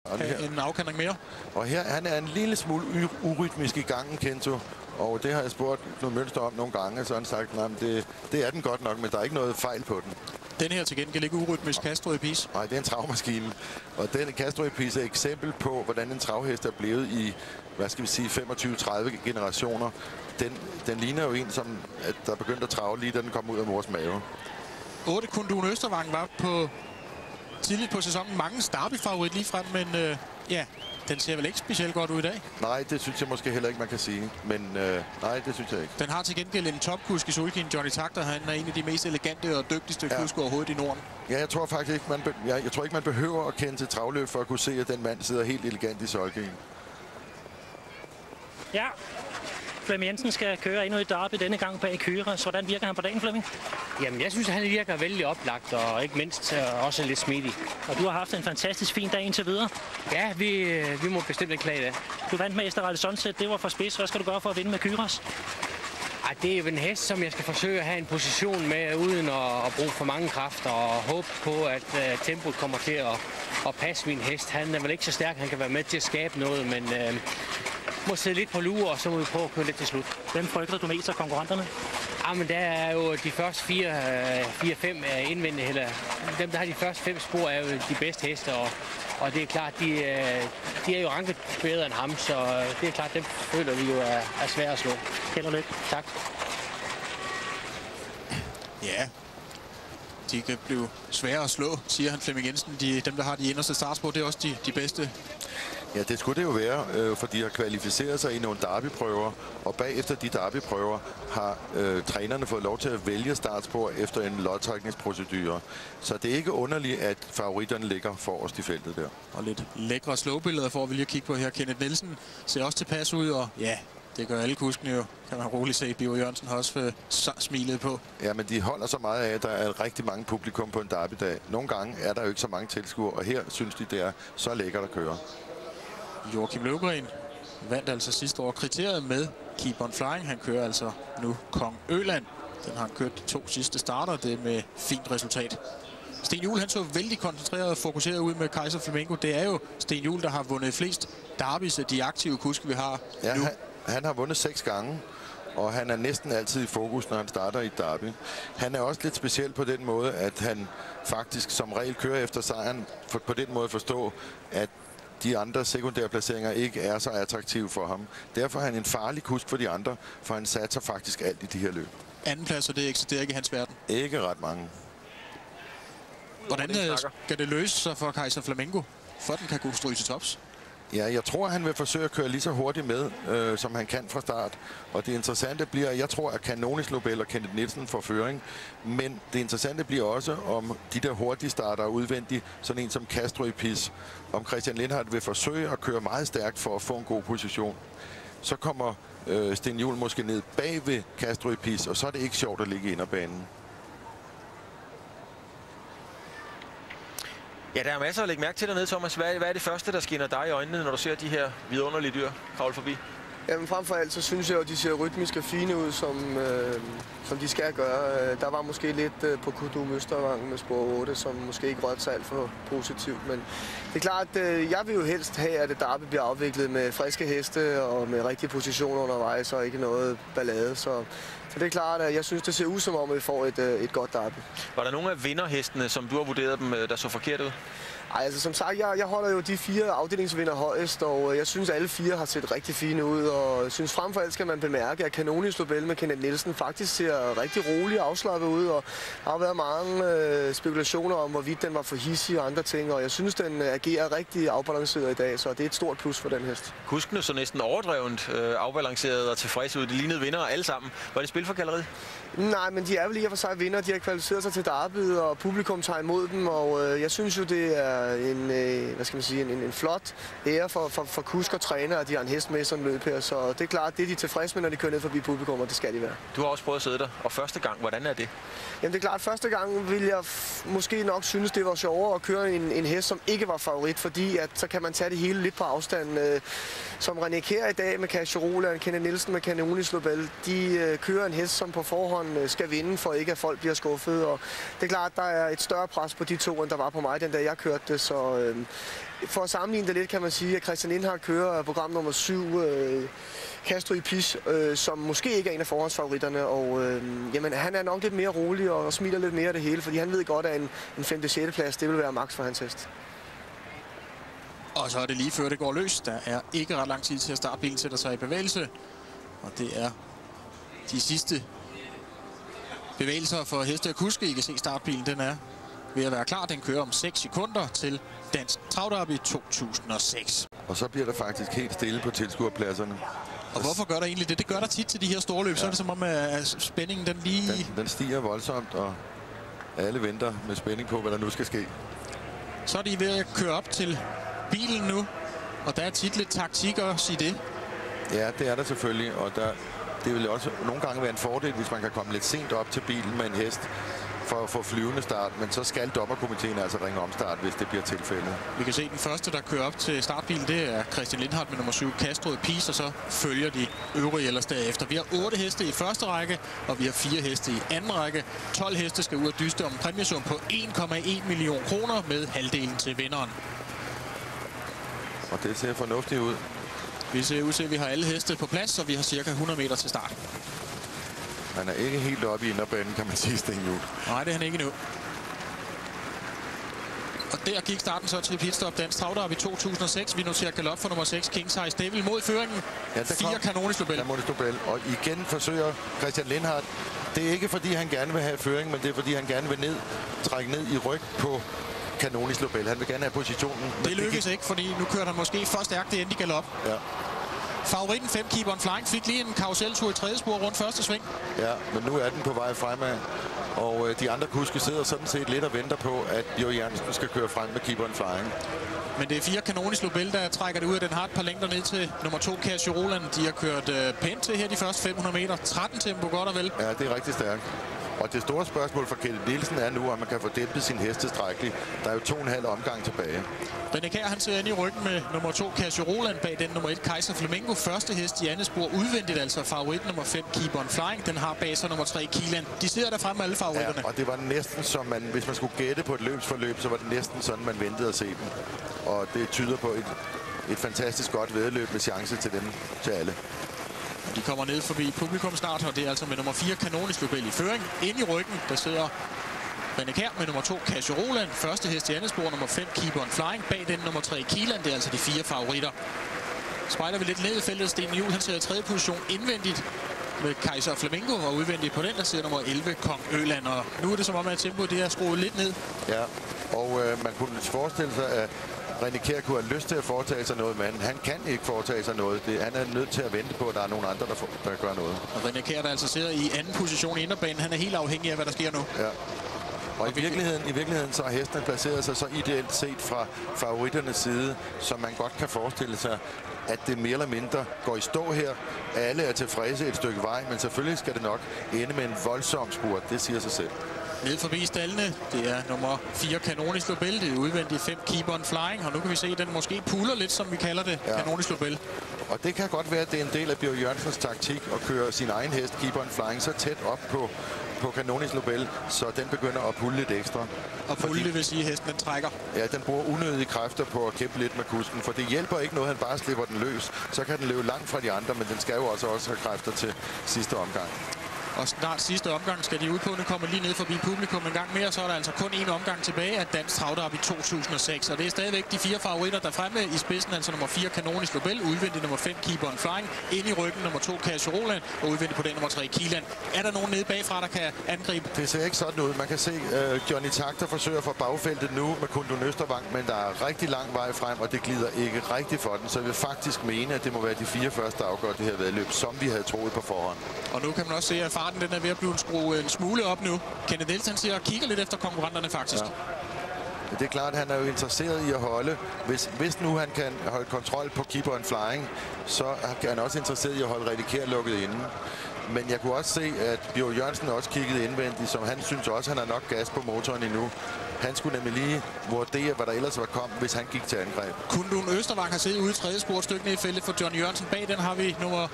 en afkandring mere. Og her, han er en lille smule urytmisk i gangen, Kento. Og det har jeg spurgt Knud Mønster om nogle gange, så han sagt, at det er den godt nok, men der er ikke noget fejl på den. Den her til gengæld ikke urytmisk Castro Epis. Nej, det er en travmaskine. Og den Castro Epis er et eksempel på, hvordan en travhest er blevet i, hvad skal vi sige, 25-30 generationer. Den ligner jo en, som der begyndte at trave lige, da den kom ud af mors mave. 8 Kundun Østervang var tidligt på sæsonen mange Derby-favorit lige frem, men ja, den ser vel ikke specielt godt ud i dag? Nej, det synes jeg måske heller ikke, man kan sige. Men nej, det synes jeg ikke. Den har til gengæld en topkusk i sulkin, Johnny Takter. Han er en af de mest elegante og dygtigste kusker overhovedet i Norden. Ja, jeg tror faktisk ikke, jeg tror ikke, man behøver at kende til travløb for at kunne se, at den mand sidder helt elegant i sulkin. Ja, Flemming Jensen skal køre endnu et derby denne gang bag Kyros. Hvordan virker han på dagen, Flemming? Jamen, jeg synes, han virker vældig oplagt og ikke mindst også lidt smidig. Og du har haft en fantastisk fin dag indtil videre. Ja, vi må bestemt ikke klage det. Du vandt med Esterreil Sunset, det var for spids. Hvad skal du gøre for at vinde med Kyros? Det er jo en hest, som jeg skal forsøge at have en position med, uden at bruge for mange kræfter, og håbe på, at tempoet kommer til at passe min hest. Han er vel ikke så stærk, han kan være med til at skabe noget, men må sidde lidt på lure, og så må vi prøve at køre lidt til slut. Hvem frygter du mest af konkurrenterne? Men der er jo de første 4-5 indvendte, eller dem, der har de første 5 spor, er jo de bedste heste, og det er klart, de er jo ranket bedre end ham, så det er klart, dem føler vi jo er svære at slå. Held og lykke. Tak. Ja, de kan blive svære at slå, siger han Flemming Jensen. Dem, der har de inderste startspor, det er også de bedste. Ja, det skulle det jo være, for de har kvalificeret sig i nogle derbyprøver, og bagefter de derbyprøver har trænerne fået lov til at vælge startspor efter en lodtrækningsprocedure. Så det er ikke underligt, at favoritterne ligger forrest i feltet der. Og lidt lækre slowbilleder for at ville kigge på her. Kenneth Nielsen ser også tilpas ud, og ja, det gør alle kuskene jo, kan man roligt se. Biver Jørgensen har også smilet på. Ja, men de holder så meget af, at der er rigtig mange publikum på en derbydag. Nogle gange er der jo ikke så mange tilskuere, og her synes de, det er så lækkert at køre. Joachim Løvgren vandt altså sidste år kriteriet med Keep on Flying. Han kører altså nu Kong Øland. Den har han kørt de 2 sidste starter, det med fint resultat. Sten Juhl, han så vældig koncentreret og fokuseret ud med Kaiser Flamengo. Det er jo Sten Juhl, der har vundet flest derbys af de aktive kuske, vi har nu. Han har vundet 6 gange, og han er næsten altid i fokus, når han starter i et derby. Han er også lidt speciel på den måde, at han faktisk som regel kører efter sejren, for på den måde forstå, at de andre sekundære placeringer ikke er så attraktive for ham. Derfor er han en farlig kusk for de andre, for han satser faktisk alt i de her løb. Andenpladser, det eksisterer ikke i hans verden. Ikke ret mange. Hvordan skal det løse sig for Kaiser Flamengo, for den kan kunne stryge til tops? Ja, jeg tror, han vil forsøge at køre lige så hurtigt med, som han kan fra start. Og det interessante bliver, jeg tror, at Canonis Lobel og Kenneth Nielsen får føring. Men det interessante bliver også, om de der hurtige starter udvendigt, sådan en som Castro Epis, om Christian Lindhardt vil forsøge at køre meget stærkt for at få en god position. Så kommer Sten Juhl måske ned bag ved Castro Epis, og så er det ikke sjovt at ligge i inderbanen. Ja, der er masser at lægge mærke til dernede, Thomas. Hvad er det første, der skinner dig i øjnene, når du ser de her vidunderlige dyr kravle forbi? Jamen frem for alt, så synes jeg jo, at de ser rytmisk og fine ud, som de skal gøre. Der var måske lidt på Kundun Østervang med spor 8, som måske ikke rørte sig alt for positivt. Men det er klart, at jeg vil jo helst have, at et derby bliver afviklet med friske heste og med rigtige positioner undervejs og ikke noget ballade. Så det er klart, at jeg synes, det ser ud som om, at vi får et godt derby. Var der nogle af vinderhestene, som du har vurderet dem, der så forkert ud? Ej, altså som sagt, jeg holder jo de 4 afdelingsvinder højest, og jeg synes, at alle 4 har set rigtig fine ud. Og jeg synes frem for alt skal man bemærke, at Canonis Lobel med Kenneth Nielsen faktisk ser rigtig rolig og afslappet ud. Og der har været mange spekulationer om, hvorvidt den var for hissig og andre ting. Og jeg synes, den agerer rigtig afbalanceret i dag, så det er et stort plus for den hest. Kuskene så næsten overdrevent afbalanceret og tilfredse ud. De lignede vinder alle sammen. Var det spil for galleriet? Nej, men de er vel lige for sig vinder. De har kvalificeret sig til derbyet, og publikum tager imod dem. Og jeg synes jo, det er en flot ære for kusk og træner, at de har en hest med som løb her. Så det er klart, det er de tilfredse med, når de kører ned forbi publikum, og det skal de være. Du har også prøvet at sidde der. Og første gang, hvordan er det? Jamen det er klart, første gang ville jeg måske nok synes, det var sjovere at køre en hest, som ikke var favorit, fordi at så kan man tage det hele lidt på afstand. Som René Kjær i dag med Cacherola, Kenneth Nielsen med Canonis Lobel, de kører en hest, som på forhånd skal vinde, for ikke at folk bliver skuffet. Og det er klart, der er et større pres på de 2, end der var på mig, den dag jeg kørte ofte, så for at sammenligne det lidt, kan man sige, at Christian Lindhardt kører program nummer 7, Castro i Pis, som måske ikke er en af forhåndsfavoritterne, og jamen, han er nok lidt mere rolig og smiler lidt mere af det hele, fordi han ved godt, at en 5. 6. plads, det vil være maks for hans hest. Og så er det lige før det går løs. Der er ikke ret lang tid til at startbilen sætter sig i bevægelse. Og det er de sidste bevægelser for heste og kuske. I kan se startbilen, den er ved at være klar. Den kører om 6 sekunder til Dansk Travderby 2006. Og så bliver der faktisk helt stille på tilskuerpladserne. Og hvorfor gør der egentlig det? Det gør der tit til de her store løb. Ja. Så er det som om, at spændingen den lige... Den stiger voldsomt, og alle venter med spænding på, hvad der nu skal ske. Så er de ved at køre op til bilen nu, og der er tit lidt taktik også i det. Ja, det er der selvfølgelig, og det vil også nogle gange være en fordel, hvis man kan komme lidt sent op til bilen med en hest for at få flyvende start, men så skal dommerkomiteen altså ringe omstart, hvis det bliver tilfældet. Vi kan se, den første, der kører op til startbilen, det er Christian Lindhardt med nummer 7, Castro i Pis, og så følger de øvrige ellers derefter. Vi har 8 heste i første række, og vi har 4 heste i anden række. 12 heste skal ud og dyste om præmiesum på 1,1 million kroner med halvdelen til vinderen. Og det ser fornuftigt ud. Vi ser ud til, at vi har alle heste på plads, og vi har cirka 100 meter til start. Han er ikke helt oppe i inderbanen, kan man sige, Stenhjul. Nej, det er han ikke nu. Og der gik starten så til pitstop Dansk Travderby 2006. Vi noterer galop for nummer 6, King Size Devil mod føringen. Ja, 4 Canonis Lobel. Og igen forsøger Christian Lindhardt. Det er ikke, fordi han gerne vil have føring, men det er, fordi han gerne vil trække ned i ryg på Canonis Lobel. Han vil gerne have positionen. Det lykkes ikke, fordi nu kører han måske for stærkt det endte i galop. Ja. Favoritten 5, Keep on Flying, fik lige en karuseltur i tredje spor rundt første sving. Ja, men nu er den på vej fremad. Og de andre kuske sidder sådan set lidt og venter på, at Bjørn Jørgensen skal køre frem med Keep on Flying. Men det er 4 Canonis Lobel, der trækker det ud, af den har et par længder ned til nummer 2, Casio Roland. De har kørt pænt til her de første 500 meter. 13 tempo, godt og vel. Ja, det er rigtig stærkt. Og det store spørgsmål for Kjeld Nielsen er nu, om man kan få dæmpet sin hest tilstrækkeligt. Der er jo 2,5 omgang tilbage. René Kjær, han sidder inde i ryggen med nummer 2, Casio Roland, bag den nummer 1, Kaiser Flamingo. Første hest i andet spor udvendigt, altså favorit nummer 5, Keep on Flying. Den har bag sig nummer 3, Kilan. De sidder der fremme med alle favoritterne. Ja, og det var næsten som hvis man skulle gætte på et løbsforløb, så var det næsten sådan, man ventede at se dem. Og det tyder på et fantastisk godt væddeløb med chance til dem, til alle. De kommer ned forbi publikum snart, og det er altså med nummer 4, Canonis Lobel i føring. Ind i ryggen, der sidder René Kjær med nummer 2, Casio Roland. Første hest i andet spor, nummer 5, Keep on Flying. Bag den nummer 3, Kilan. Det er altså de 4 favoritter. Spejder vi lidt ned i feltet. Sten Juhl, han sidder i tredje position indvendigt med Kaiser Flamingo, og udvendigt på den, der sidder nummer 11, Kong Øland. Og nu er det som om, at tempoet det er skruet lidt ned. Ja, og man kunne forestille sig, at René Kjær kunne have lyst til at foretage sig noget, men han kan ikke foretage sig noget. Han er nødt til at vente på, at der er nogen andre, der gør noget. Og René Kjær, der altså sidder i anden position i inderbanen, han er helt afhængig af, hvad der sker nu. Ja. Og i virkeligheden så har hestene placeret sig så ideelt set fra favoritternes side, som man godt kan forestille sig, at det mere eller mindre går i stå her. Alle er tilfredse et stykke vej, men selvfølgelig skal det nok ende med en voldsom spurt. Det siger sig selv. Ned forbi stallene, det er nummer 4, Canonis Lobel, det er udvendigt 5, Keep on Flying, og nu kan vi se, at den måske puller lidt, som vi kalder det, ja. Canonis Lobel. Og det kan godt være, at det er en del af Bjørn Jørgensens taktik at køre sin egen hest, Keep on Flying, så tæt op på Canonis Lobel, så den begynder at pulle lidt ekstra. Og pulle, det vil sige, at hesten den trækker? Ja, den bruger unødige kræfter på at kæmpe lidt med kusken, for det hjælper ikke noget, han bare slipper den løs. Så kan den løbe langt fra de andre, men den skal jo også have kræfter til sidste omgang. Og snart sidste omgang skal de ud på. Nu kommer lige ned forbi publikum en gang mere, så er der altså kun en omgang tilbage af Dansk Travderby 2006. Og det er stadigvæk de 4 favoritter, der fremme i spidsen, altså nummer 4, Canonis Lobel, udvendigt nummer 5, Keep on Flying, ind i ryggen nummer 2, Casio Roland, og udvendigt på den nummer 3, Kilan. Er der nogen nede bagfra, der kan angribe? Det ser ikke sådan ud. Man kan se, Johnny Takter forsøger fra bagfeltet nu med Kundun Østervang, men der er rigtig lang vej frem, og det glider ikke rigtigt for den. Så jeg vil faktisk mene, at det må være de 4 første, der afgør det her væddeløb, som vi havde troet på forhånd. Og nu kan man også se, at farten den er ved at blive skruet en smule op nu. Kenneth Nielsen siger og kigger lidt efter konkurrenterne faktisk. Ja. Det er klart, at han er jo interesseret i at holde. Hvis nu han kan holde kontrol på Keep on Flying, så er han også interesseret i at holde René Kjær lukket inde. Men jeg kunne også se, at Bjørn Jørgensen også kiggede indvendigt, som han synes også, han har nok gas på motoren endnu. Han skulle nemlig lige vurdere, hvad der ellers var kommet, hvis han gik til angreb. Kundun Østervang har siddet ude i tredje spor, et stykke ned i feltet for John Jørgensen. Bag den har vi nummer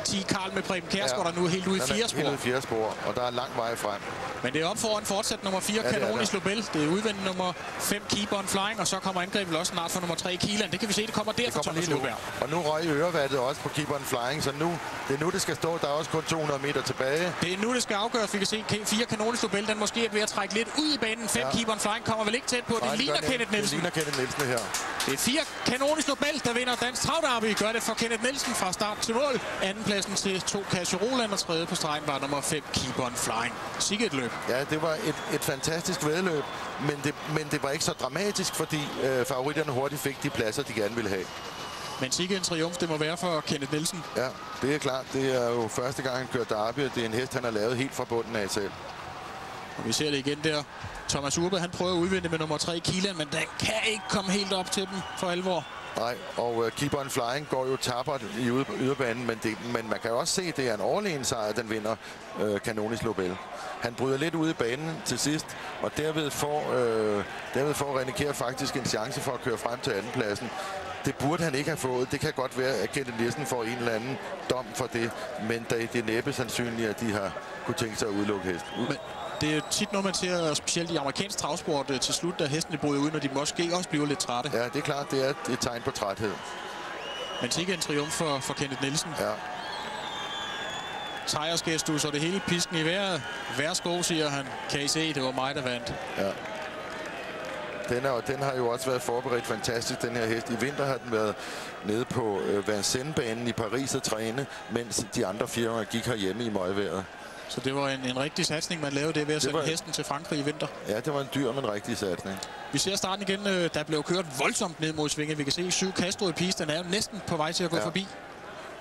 10, Karl med Preben Kjærsgaard, der nu er helt ude i 4 spor. Helt ude i 4 spor, og der er lang vej frem. Men det er op foran fortsat nummer 4, Canonis Lobel. Det er udvendigt nummer 5, Keep On Flying. Og så kommer angrebet også snart for nummer 3, Kilan. Det kan vi se, det kommer der fra Thomas Løberg. Og nu røg ørevattet også på Keep On Flying, så det er nu, det skal stå. Der er også kun 200 meter tilbage. Det er nu, det skal afgøres. Vi kan se 4, Canonis Lobel. Den måske er ved at trække lidt ud i banen. 5, Keep On Flying kommer vel ikke tæt på. Det ligner Kenneth Nielsen. Det ligner Kenneth Nielsen her. Det er 4, Canonis Lobel, der vinder Dansk Travderby. Gør det for Kenneth Nielsen fra start til mål. Andenpladsen til 2, Casio Roland, og tredje på stregen var nummer 5, Keep On Flying. Sikke et løb. Ja, det var et fantastisk væddeløb, men det var ikke så dramatisk, fordi favoritterne hurtigt fik de pladser, de gerne ville have. Men sikke en triumf, det må være for Kenneth Nielsen. Ja, det er klart. Det er jo første gang, han kører derby, og det er en hest, han har lavet helt fra bunden af selv. Og vi ser det igen der. Thomas Urbe, han prøver at udvinde med nummer 3, Kilan, men den kan ikke komme helt op til dem for alvor. Nej, og Keep On Flying går jo tappert i yderbanen, men man kan jo også se, at det er en overlegen sejr, den vinder Canonis Lobel. Han bryder lidt ud i banen til sidst, og derved får René Kjær faktisk en chance for at køre frem til andenpladsen. Det burde han ikke have fået. Det kan godt være, at Kenneth Nielsen får en eller anden dom for det, men det er næppe sandsynligt, at de har kunne tænke sig at udelukke hesten. Men det er jo tit noget, man ser, specielt i amerikansk travsport til slut, da hestene bryder ud, når de måske også bliver lidt trætte. Ja, det er klart, det er et tegn på træthed. Men sikke en triumf for Kenneth Nielsen. Ja. Sejrsgestus og det hele pisken i vejret. Værsgo, siger han. Kan I se, det var mig, der vandt. Ja. Den har jo også været forberedt fantastisk, den her hest. I vinter har den været nede på Vincennes-banen i Paris og træne, mens de andre firmaer gik herhjemme i møgvejret. Så det var en rigtig satsning, man lavede det ved at sende hesten til Frankrig i vinter. Ja, det var en dyr, men rigtig satsning. Vi ser starten igen. Der blev kørt voldsomt ned mod svinget. Vi kan se 7 Castro i piste. Den er jo næsten på vej til at gå forbi.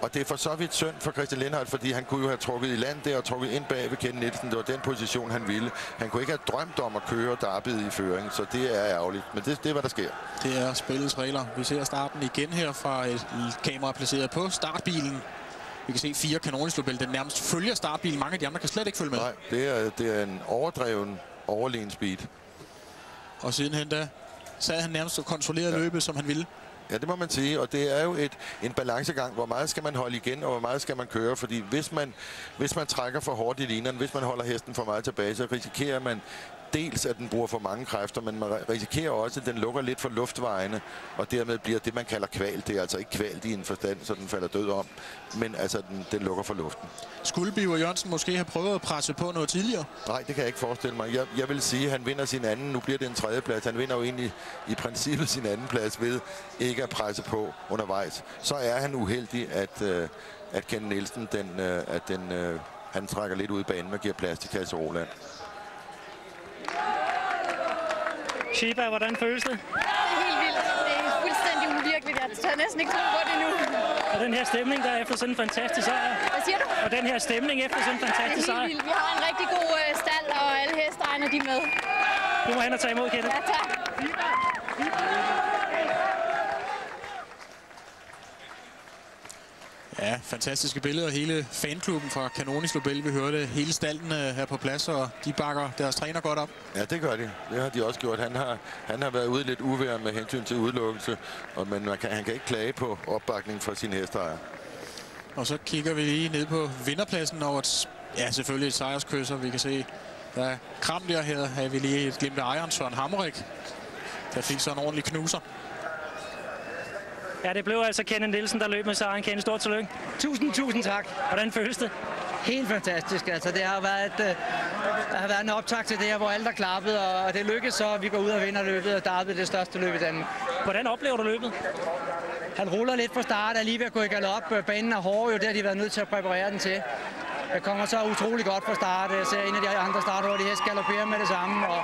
Og det er for så vidt synd for Christian Lindhardt, fordi han kunne jo have trukket i land der og trukket ind bag ved Kenneth Nielsen. Det var den position, han ville. Han kunne ikke have drømt om at køre derbyet i føring, så det er ærgerligt. Men det er, hvad der sker. Det er spillets regler. Vi ser starten igen her fra et kamera placeret på startbilen. Vi kan se 4 Canonis Lobel. Den nærmest følger startbilen. Mange af de andre kan slet ikke følge med. Nej, det er en overdreven, overlegen speed. Og sidenhen da sad han nærmest og kontrollerede løbet, som han ville. Ja, det må man sige, og det er jo en balancegang. Hvor meget skal man holde igen, og hvor meget skal man køre? Fordi hvis man trækker for hårdt i linjen, hvis man holder hesten for meget tilbage, så risikerer man dels, at den bruger for mange kræfter, men man risikerer også, at den lukker lidt for luftvejene, og dermed bliver det, man kalder kval. Det er altså ikke kvalt i en forstand, så den falder død om, men altså, den lukker for luften. Skulle Biver Jørgensen måske have prøvet at presse på noget tidligere? Nej, det kan jeg ikke forestille mig. Jeg vil sige, at han vinder sin anden. Nu bliver det en tredje plads. Han vinder jo egentlig i princippet sin anden plads ved ikke at presse på undervejs. Så er han uheldig, at Kenneth Nielsen, han trækker lidt ud i banen og giver plads til Casio Roland. Sheba, hvordan føles det? Det er helt vildt. Det er fuldstændig uvirkeligt. Jeg tør næsten ikke tro på det nu. Og den her stemning, der er efter sådan en fantastisk sejr. Hvad siger du? Og den her stemning efter sådan en fantastisk sejr. Det er helt vildt. Vi har en rigtig god stald, og alle hesteejerne, de er med. Du må hen og tage imod, Kenneth. Ja, tak. Ja, fantastiske billeder. Hele fanklubben fra Canonis Lobel, vi hørte hele stalden her på plads, og de bakker deres træner godt op. Ja, det gør de. Det har de også gjort. Han har været ude lidt uvær med hensyn til udelukkelse, men han kan ikke klage på opbakning fra sine hesteejere. Og så kigger vi lige ned på vinderpladsen over selvfølgelig et sejrskysser. Vi kan se, der er kram der her. Har vi lige et glimt af ejeren, Søren Hammerik, der fik så en ordentlig knuser. Ja, det blev altså Kenneth Nielsen, der løb med sejren. Kenneth, stort tillykke. Tusind tak. Hvordan føles det? Helt fantastisk. Altså, det har været en optakt til det her, hvor alt er klappet, og det lykkedes så, at vi går ud og vinder løbet, og derved det største løb i Danmark. Hvordan oplever du løbet? Han ruller lidt fra start, er lige ved at gå i galop. Banen er hård, jo det har de været nødt til at præparere den til. Jeg kommer så utrolig godt fra start. Jeg ser en af de andre starter, hvor de hest galopperer med det samme, og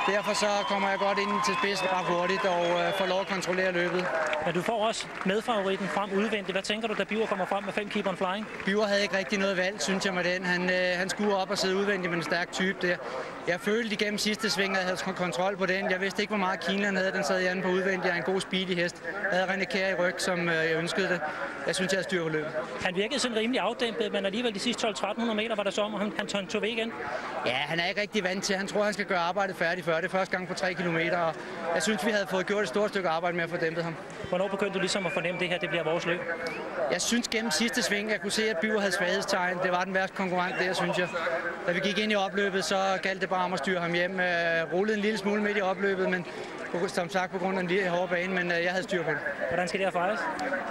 derfor så kommer jeg godt ind til spidsen ret hurtigt og får lov at kontrollere løbet. Men du får også medfavoritten frem udvendigt. Hvad tænker du, da Biver kommer frem med 5 Keep On Flying? Biver havde ikke rigtig noget valg, synes jeg med den. Han skulle op og sidde udvendigt med en stærk type der. Jeg følte igennem sidste sving, at jeg havde kontrol på den. Jeg vidste ikke, hvor meget Kienland havde. Den sad i anden på udvendig. Jeg er en god speedy hest. Jeg havde René Kjær i ryg, som jeg ønskede det. Jeg synes, jeg havde styr på løbet. Han virkede sådan rimelig afdæmpet, men alligevel de sidste 1200-1300 meter var der så om, og han tog ved igen. Ja, han er ikke rigtig vant til. Han tror, han skal gøre arbejdet færdigt før. Det er første gang på 3 kilometer. Og jeg synes, vi havde fået gjort et stort stykke arbejde med at få dæmpet ham. Hvornår begyndte du ligesom at fornemme det her? Det bliver vores løb. Jeg synes gennem sidste sving, jeg kunne se, at Byver havde svaghedstegn. Det var den værste konkurrent der, synes jeg. Da vi gik ind i opløbet, så galt det bare om at styre ham hjem. Rullede en lille smule midt i opløbet, men som sagt på grund af en lille hårde bane, men jeg havde styr på det. Hvordan skal det her fejres?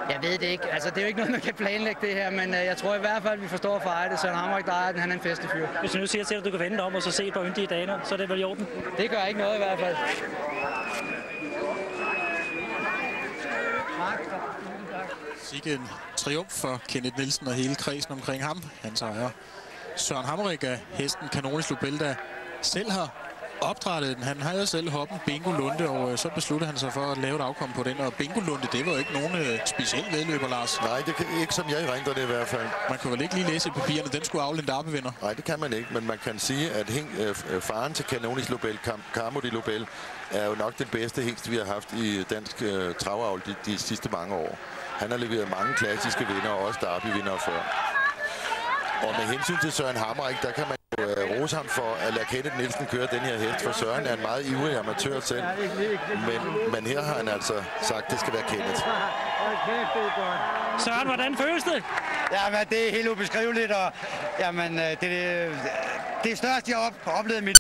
Jeg ved det ikke. Altså, det er jo ikke noget, man kan planlægge det her, men jeg tror i hvert fald, at vi forstår at fejre det. Søren Hammerik, han er en festefyr. Hvis du nu siger til, at du kan vente om og så se et par yndige daner, så er det vel i orden? Det gør ikke noget i hvert fald. Sikke en triumf for Kenneth Nielsen og hele kredsen omkring ham. Han sejrer Søren Hammerik af hesten Canonisch Lobel, der selv har opdrættet den. Han havde selv hoppen Bingo Lunde, og så besluttede han sig for at lave et afkom på den. Og Bingo Lunde, det var jo ikke nogen speciel vedløber, Lars. Nej, det kan ikke som jeg erindrer det i hvert fald. Man kunne vel ikke lige læse i papirerne, den skulle afle en derbyvinder. Nej, det kan man ikke, men man kan sige, at faren til Canonisch Lobel, Carmo di Lobel, er jo nok den bedste hingst, vi har haft i dansk travavl de sidste mange år. Han har leveret mange klassiske vinder, og også derbyvindere før. Og med hensyn til Søren Hammerik, der kan man jo rose ham for at lade Kenneth Nielsen køre den her hest, for Søren er en meget ivrig amatør selv. Men her har han altså sagt, at det skal være Kenneth. Søren, hvordan føles det? Jamen, det er helt ubeskriveligt, og jamen, det er største, jeg har oplevet mit